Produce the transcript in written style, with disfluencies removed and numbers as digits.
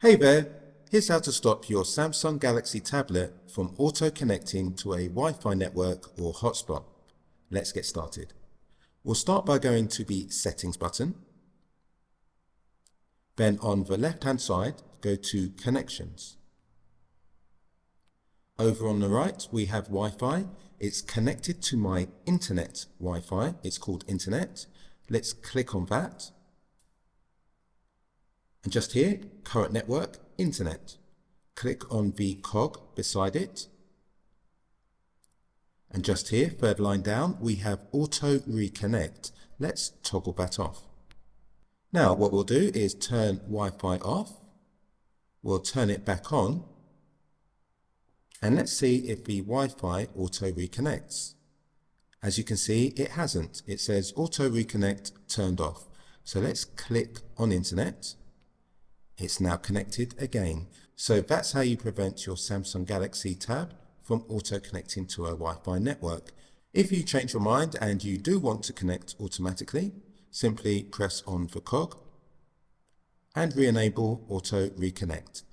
Hey there, here's how to stop your Samsung Galaxy tablet from auto-connecting to a Wi-Fi network or hotspot. Let's get started. We'll start by going to the Settings button. Then on the left-hand side, go to Connections. Over on the right, we have Wi-Fi. It's connected to my internet Wi-Fi. It's called Internet. Let's click on that. And just here, current network, internet. Click on the cog beside it. And just here, third line down, we have auto reconnect. Let's toggle that off. Now what we'll do is turn Wi-Fi off. We'll turn it back on. And let's see if the Wi-Fi auto reconnects. As you can see, it hasn't. It says auto reconnect turned off. So let's click on internet. It's now connected again. So that's how you prevent your Samsung Galaxy Tab from auto-connecting to a Wi-Fi network. If you change your mind and you do want to connect automatically, simply press on the cog and re-enable auto reconnect.